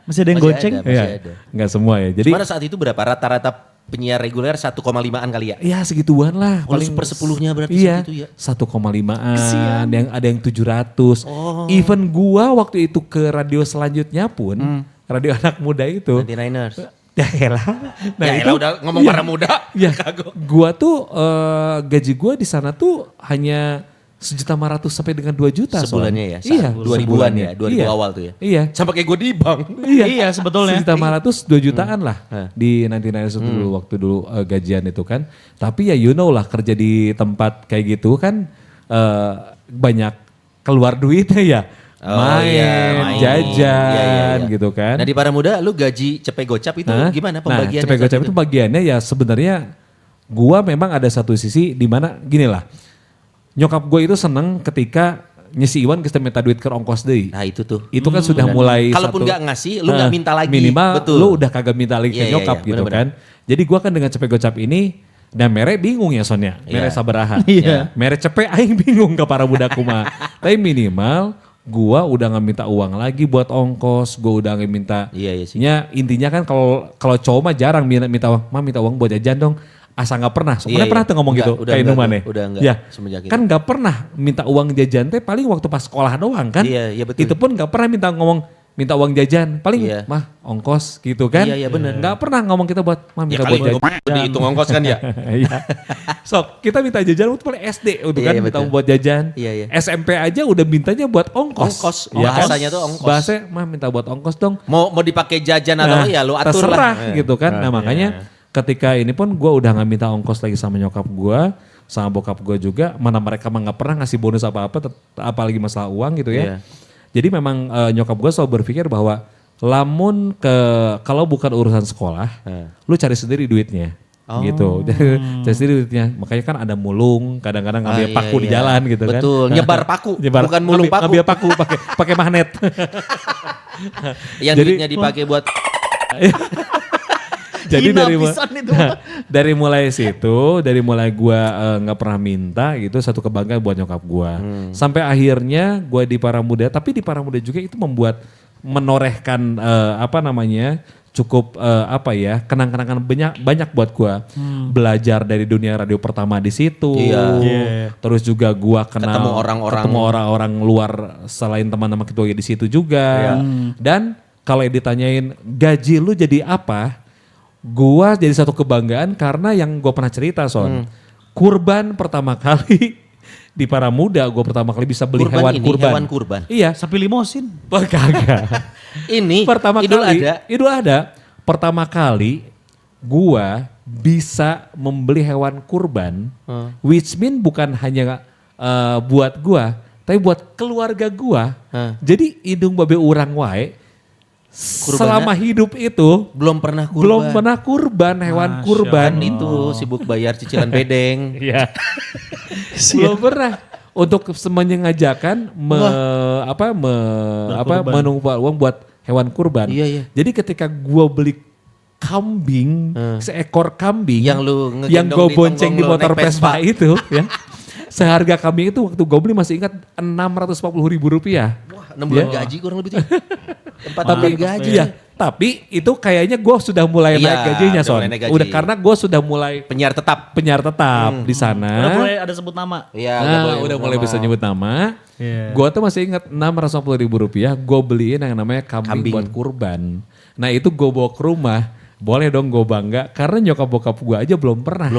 Masih ada yang Masih goceng? ada. Masih Iya, nggak semua ya. Jadi Mana saat itu berapa? Rata-rata penyiar reguler 1,5an kali ya? ya segituan lah. Oh, lu sepersepuluhnya berarti iya, segitu ya? 1,5an, yang ada yang 700. Even gua waktu itu ke radio selanjutnya pun, radio anak muda itu, 99ers. ya elah. Nah Ya itu elah, udah ngomong para muda. Ya, gua tuh gaji gua di sana tuh hanya 1.500.000 sampai dengan 2 juta. Son. Sebulannya ya? Iya. 2000-an ya? 2000 Iya. awal tuh ya? Iya. Sama kayak gue di bank. Iya sebetulnya. 1.500.000 2 jutaan lah di 99 dulu waktu dulu gajian itu kan. Tapi ya you know lah kerja di tempat kayak gitu kan banyak keluar duitnya ya. Oh, iya, main. Jajan Iya. gitu kan. Nah di para muda lu gaji cepet gocap itu Hah? gimana Nah, pembagiannya? cepet saat gocap itu bagiannya ya sebenarnya gua memang ada satu sisi di mana gini lah. Nyokap gue itu seneng ketika nyesi Iwan kita minta duit ke ongkos deui. Nah itu tuh. Itu kan sudah mulai Kalaupun satu- nggak ngasih, lu nggak minta lagi. Minimal Betul. lu udah kagak minta lagi ke Iya, iya, nyokap iya, gitu bener-bener. kan. Jadi gua kan dengan cepet gocap ini dan mere bingung ya Sonya. Mere Iya. sabaraha. Iya. Mere cepet aing bingung ke para budak kumaha. Tapi minimal gua udah nggak minta uang lagi buat ongkos, gua udah nggak minta. Iya, iya sih. Intinya kan kalau cowok mah jarang minta uang, minta uang buat jajan dong. Asa nggak pernah, sebenarnya Iya, pernah iya. tuh ngomong Enggak, gitu, udah kayak enggak Numan tuh, ya. udah enggak Ya, semenjak itu. kan nggak pernah minta uang jajan teh paling waktu pas sekolah doang kan. Iya, iya betul. Itu pun nggak pernah minta uang jajan, paling Iya. mah ongkos gitu kan. Iya, iya, bener. Nggak pernah ngomong kita buat mah Ya minta kali buat jajan. dihitung ongkos kan ya? Iya. So kita minta jajan waktu paling SD untuk Iya, kan iya, minta betul. buat jajan. Iya, iya. SMP aja udah mintanya buat ongkos. Ongkos. Ya kan? Bahasanya tuh ongkos. Bahasanya mah minta buat ongkos dong. Mau dipakai jajan atau ya lu atur terserah lah. gitu kan. Nah makanya ketika ini pun gue udah nggak minta ongkos lagi sama nyokap gue, sama bokap gue juga. Mana mereka mah nggak pernah ngasih bonus apa-apa, apalagi masalah uang gitu ya. Iya. Jadi memang nyokap gue selalu berpikir bahwa lamun kalau bukan urusan sekolah, lu cari sendiri duitnya. Gitu. Cari sendiri duitnya. Makanya kan ada mulung, kadang-kadang ngambil iya, paku di iya. jalan gitu kan. Betul, nyebar paku, bukan mulung paku. Ngambil paku pakai magnet. Yang Jadi- duitnya dipakai buat Jadi Hina dari pisan itu. dari mulai gua nggak pernah minta gitu, satu kebanggaan buat nyokap gua. Sampai akhirnya gua di Paramuda, tapi di Paramuda juga itu menorehkan cukup kenang-kenangan banyak buat gua. Belajar dari dunia radio pertama di situ. Iya. Terus juga gua ketemu orang-orang luar selain teman-teman ketua di situ juga. Dan kalau ditanyain gaji lu jadi apa? Gua jadi satu kebanggaan karena yang gua pernah cerita kurban pertama kali di Paramuda, gua pertama kali bisa beli hewan kurban. Iya. Sapi limosin. Wah, kagak. Ini Pertama Idul kali, Adha. Idul Adha. Pertama kali gua bisa membeli hewan kurban, which mean bukan hanya buat gua, tapi buat keluarga gua. Jadi hidung babe urang wae selama hidup itu belum pernah kurban hewan kurban. Kan itu sibuk bayar cicilan bedeng. Iya. Belum pernah. Untuk menyengajakan menumpah uang buat hewan kurban. Iya. Jadi ketika gua beli kambing, seekor kambing Yang lu yang ngegendong gue di bonceng tonggong di lu motor naik Vespa Vespa. itu ya. Seharga kambing itu waktu gue beli masih ingat Rp640.000. Wah, 6 bulan Ya. gaji kurang lebih tuh. 4 Tapi bulan gaji. iya, tapi itu kayaknya gue sudah mulai Iya, naik gajinya udah Son. mulai naik gaji. Udah karena gue sudah mulai Penyiar tetap. penyiar tetap di sana. Udah mulai ada sebut nama. Iya, Udah mulai bisa nyebut nama. Iya. Gue tuh masih ingat Rp650.000 gue beliin yang namanya kambing buat kurban. Nah itu gue bawa ke rumah. Boleh dong gue bangga karena nyokap bokap gue aja belum pernah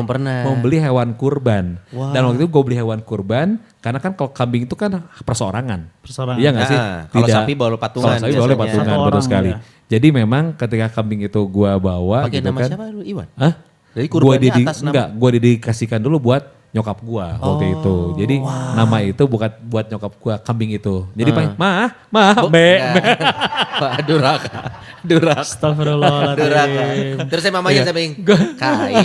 membeli hewan kurban. Dan waktu itu gue beli hewan kurban karena kan kalau kambing itu kan perseorangan. Iya gak sih? Kalau sapi bawa patungan Kalau sapi bawa biasanya. patungan Satu betul orang, sekali. ya. Jadi memang ketika kambing itu gue bawa Pakai gitu nama kan. siapa lu, Iwan? Hah? Jadi kurbannya atas nama. Enggak, gue dedikasikan dulu buat nyokap gua waktu itu. Jadi nama itu bukan buat nyokap gua, kambing itu. Jadi Duraka. Astagfirullahaladzim. Terus saya mamanya siapa yang kain.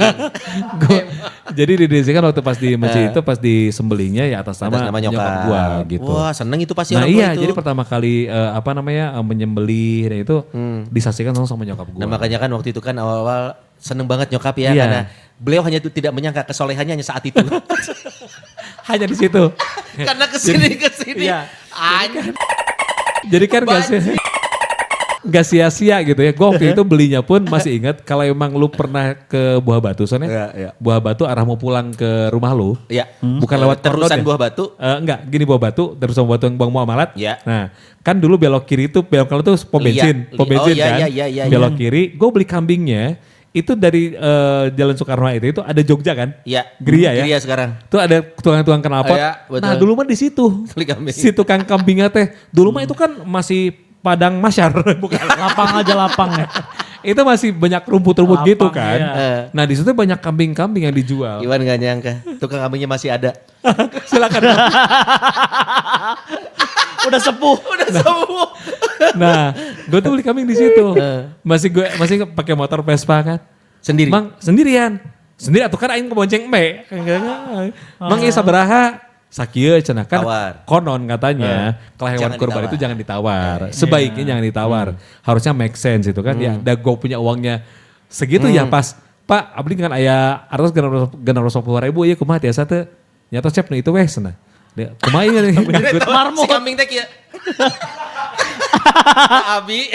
Jadi didedikasikan waktu pas di masjid itu pas disembelihnya ya atas nama, nyokap gua gitu. Wah, seneng itu pasti Nah orang tua iya, itu. jadi pertama kali menyembelih dan itu disaksikan langsung sama nyokap gua. Nah makanya kan waktu itu kan awal-awal seneng banget nyokap ya Iya. karena beliau hanya tidak menyangka kesolehannya hanya saat itu. Hanya di situ. Karena kesini. Iya. Anjir. Jadi kan gak sia-sia gitu ya. Gue waktu itu belinya pun masih ingat kalau emang lu pernah ke Buah Batu Son ya. Iya. Buah Batu arah mau pulang ke rumah lu. Iya. Bukan lewat terusan Kordon ya? Buah Batu. Enggak, gini Buah Batu, terusan Buah Batu yang Bang Muamalat. Iya. Nah, kan dulu belok kiri itu, belok kanan tuh pom bensin. Iya. Pom bensin Oh, iya, kan. iya. Belok kiri, gue beli kambingnya. Itu dari Jalan Soekarno itu ada Jogja kan? Iya. Geria ya? Geria sekarang. Tuh ada tukang-tukang knalpot. Iya, betul. Nah dulu mah di situ. Beli kambing. Si tukang kambingnya teh. Dulu mah itu kan masih padang masyar. Bukan. Lapang aja lapang ya. Itu masih banyak rumput-rumput Lapang, gitu kan. iya. Nah di situ banyak kambing-kambing yang dijual. Iwan gak nyangka, tukang kambingnya masih ada. Silakan. Udah sepuh. Udah sembuh. Nah gue tuh beli kambing di situ. Masih pakai motor Vespa kan. Sendiri? Mang sendirian. Sendiri atau kan aing kebonceng embe. Mang ieu sabaraha? Sakieu cenah kan Tawar. konon katanya kalau hewan Jangan kurban ditawar. itu jangan ditawar. Sebaiknya jangan ditawar. Harusnya make sense itu kan. Ya, da gue punya uangnya segitu ya pas. Pak, abdi dengan ayah artos genap 20.000 ya kumaha tiasa teh. Nyata cep nu itu weh cenah. Kumaha ieu nih? Si kambing teh kieu. Abi.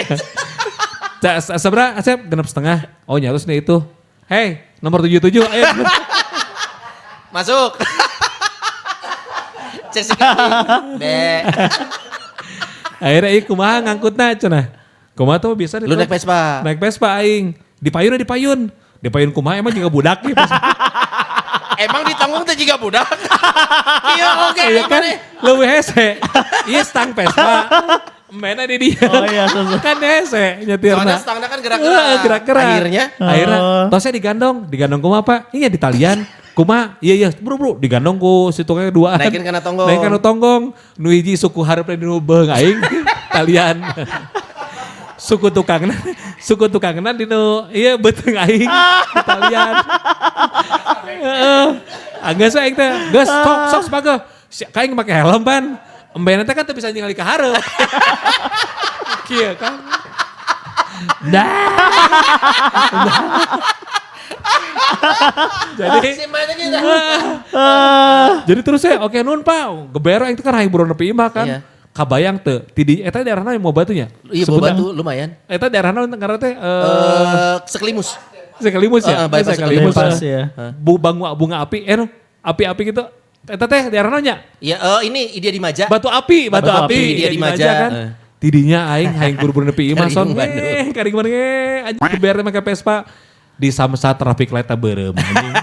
Seberapa Asep? Genap setengah. Oh nyatus nih itu. Hei nomor 77 ayo. Masuk. Cek si kambing. Be. Akhirnya kumaha ngangkutna cenah. Kumaha tuh bisa Lu naik Vespa. Naik Vespa aing. Dipayun. Dipayun kumaha emang juga budak nih. Emang ditanggung teh juga budak. Iya oke. Iya kan leuwih hese. Iya stang Vespa. Mainnya di dia. Oh iya, susah. Kan hese Soalnya nyetirna. stangnya kan gerak-gerak. Gerak-gerak. Akhirnya. Tosnya digandong kumaha Pak? Iya di talian. Kumaha? Iya bro digandong ku si tukangnya duaan. Naikin kana tonggong. Naikin kana tonggong. Nu hiji suku hareup di nu beung aing talian. Suku tukangna di nu ieu beuteung aing di talian. Heeh. Anggeus aing teh, geus sok sepago. Kaing make helm pan. Embena teh kan teu bisa ningali ka hareup. Kieu kan. Jadi jadi terus saya oke nun Pak, gebera itu kan hiburan nepi imah kan. Iya. Kabayang teu, di eta daerahna mau batunya. Iya, bawa batu lumayan. Eta daerahna ngaranna teh Sekelimus. Sekalimus ya. bypass Sekalimus. Bypass, ya. Bunga api, api-api gitu. Eta teh daerahna nya. Ya, ini dia di Maja. Batu api, Batu api. Dia Di di Maja. Maja kan. Tidinya aing buru-buru nepi imah son. Bandung. Karing mana anjing geber make Vespa di samsat traffic light beureum anjing.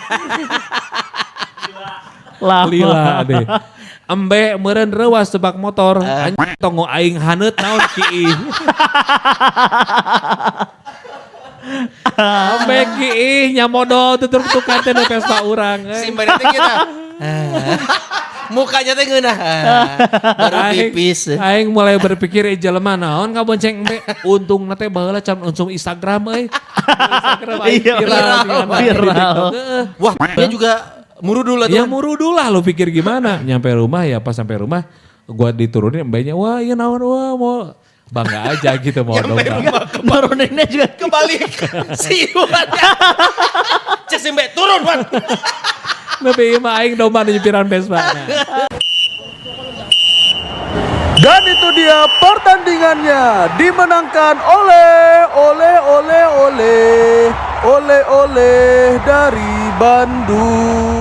Lila deh. Embe meureun reuwas tebak motor. Anjing tongo aing haneut naon kiih. Embe kiih nyamodol tutur-tukar teh Vespa urang. Simpen nanti kita. Mukanya teh ngeunah. Baru pipis. Aing mulai berpikir jelema naon kabonceng embe. Untung teh baheula can unsung Instagram euy. Instagram aing Iya, viral. Wah, dia juga murudul Ya tuh. murudul lah lu pikir gimana. Nyampe rumah ya pas sampai rumah gua diturunin mbaknya wah iya naon wah mau bangga aja gitu mau dong. Nuruninnya juga Kebalik. Si Iwan. Cek si Mbak turun, Wan. Tapi mah aing domba nyupiran Vespa. Dan itu dia pertandingannya dimenangkan oleh dari Bandung.